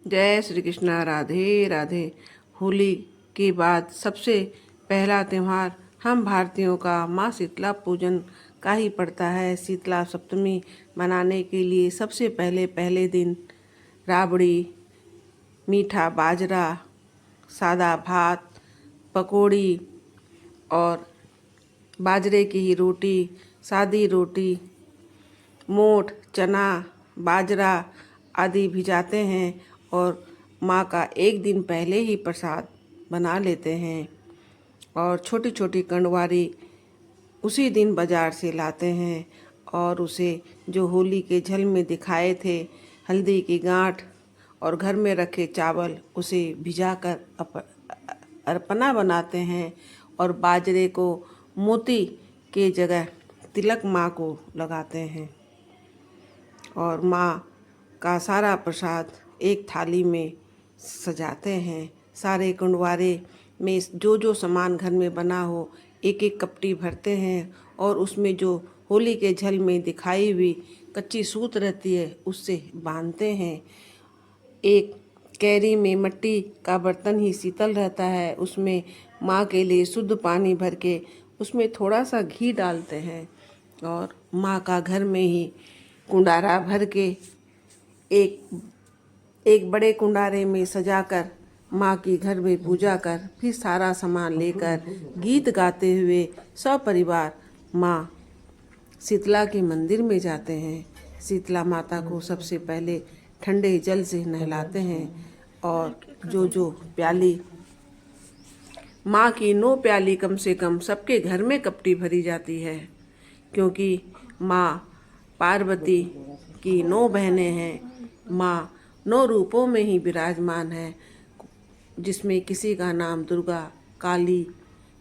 जय श्री कृष्णा। राधे राधे। होली के बाद सबसे पहला त्यौहार हम भारतीयों का माँ शीतला पूजन का ही पड़ता है। शीतला सप्तमी मनाने के लिए सबसे पहले दिन राबड़ी, मीठा बाजरा, सादा भात, पकौड़ी और बाजरे की ही रोटी, सादी रोटी, मोठ, चना, बाजरा आदि भिजाते हैं और माँ का एक दिन पहले ही प्रसाद बना लेते हैं। और छोटी छोटी कंडवारी उसी दिन बाज़ार से लाते हैं और उसे जो होली के झल में दिखाए थे हल्दी की गांठ और घर में रखे चावल, उसे भिजाकर अर्पणा बनाते हैं और बाजरे को मोती के जगह तिलक माँ को लगाते हैं और माँ का सारा प्रसाद एक थाली में सजाते हैं। सारे कुंडवारे में जो सामान घर में बना हो एक एक कपटी भरते हैं और उसमें जो होली के झल में दिखाई हुई कच्ची सूत रहती है उससे बांधते हैं। एक कैरी में मिट्टी का बर्तन ही शीतल रहता है, उसमें माँ के लिए शुद्ध पानी भर के उसमें थोड़ा सा घी डालते हैं और माँ का घर में ही कुंडारा भर के एक बड़े कुंडारे में सजाकर माँ की घर में पूजा कर फिर सारा सामान लेकर गीत गाते हुए सब परिवार माँ शीतला के मंदिर में जाते हैं। शीतला माता को सबसे पहले ठंडे जल से नहलाते हैं और जो प्याली माँ की 9 प्याली कम से कम सबके घर में कपटी भरी जाती है, क्योंकि माँ पार्वती की 9 बहनें हैं। माँ 9 रूपों में ही विराजमान है, जिसमें किसी का नाम दुर्गा, काली,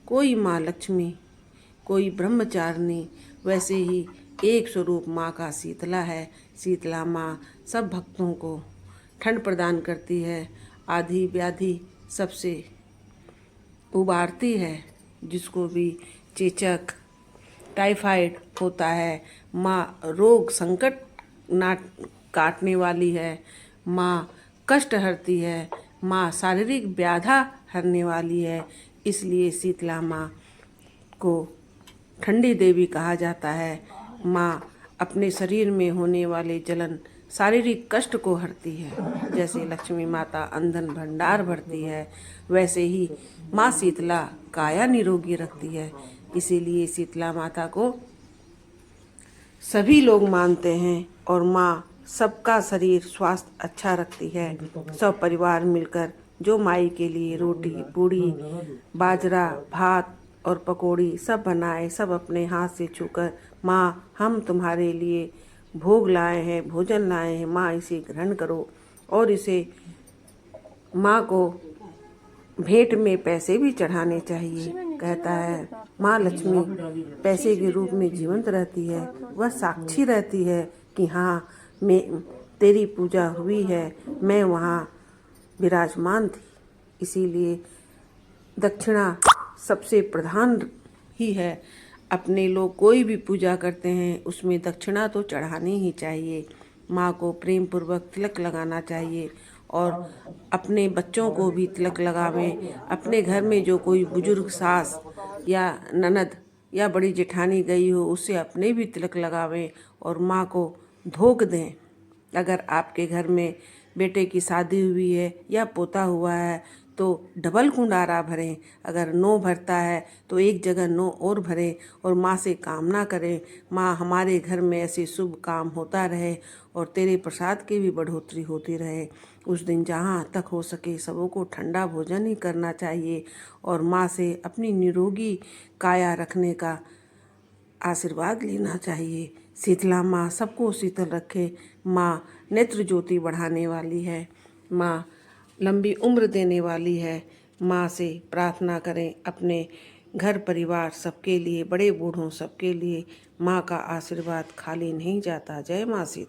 कोई माँ लक्ष्मी, कोई ब्रह्मचारिणी, वैसे ही एक स्वरूप माँ का शीतला है। शीतला माँ सब भक्तों को ठंड प्रदान करती है, आधी व्याधि सबसे उबारती है। जिसको भी चेचक, टाइफाइड होता है, माँ रोग संकट ना काटने वाली है। माँ कष्ट हरती है, माँ शारीरिक व्याधा हरने वाली है। इसलिए शीतला माँ को ठंडी देवी कहा जाता है। माँ अपने शरीर में होने वाले जलन, शारीरिक कष्ट को हरती है। जैसे लक्ष्मी माता अंधन भंडार भरती है, वैसे ही माँ शीतला काया निरोगी रखती है। इसीलिए शीतला माता को सभी लोग मानते हैं और माँ सबका शरीर स्वास्थ्य अच्छा रखती है। सब परिवार मिलकर जो माई के लिए रोटी, पूड़ी, बाजरा, भात और पकौड़ी सब बनाए, सब अपने हाथ से छूकर माँ हम तुम्हारे लिए भोग लाए हैं, भोजन लाए हैं, माँ इसे ग्रहण करो। और इसे माँ को भेंट में पैसे भी चढ़ाने चाहिए। कहता है माँ लक्ष्मी पैसे के रूप में जीवंत रहती है, वह साक्षी रहती है कि हाँ मैं तेरी पूजा हुई है, मैं वहाँ विराजमान थी। इसीलिए दक्षिणा सबसे प्रधान ही है। अपने लोग कोई भी पूजा करते हैं उसमें दक्षिणा तो चढ़ानी ही चाहिए। माँ को प्रेम पूर्वक तिलक लगाना चाहिए और अपने बच्चों को भी तिलक लगावें। अपने घर में जो कोई बुजुर्ग सास या ननद या बड़ी जेठानी गई हो उससे अपने भी तिलक लगावें और माँ को धोख दें। अगर आपके घर में बेटे की शादी हुई है या पोता हुआ है तो डबल कुंडारा भरें। अगर 9 भरता है तो एक जगह 9 और भरें और माँ से कामना करें, माँ हमारे घर में ऐसे शुभ काम होता रहे और तेरे प्रसाद की भी बढ़ोतरी होती रहे। उस दिन जहाँ तक हो सके सबों को ठंडा भोजन ही करना चाहिए और माँ से अपनी निरोगी काया रखने का आशीर्वाद लेना चाहिए। शीतला माँ सबको शीतल रखे। माँ नेत्र ज्योति बढ़ाने वाली है, माँ लंबी उम्र देने वाली है। माँ से प्रार्थना करें अपने घर परिवार सबके लिए, बड़े बूढ़ों सबके लिए। माँ का आशीर्वाद खाली नहीं जाता। जय माँ शीतला।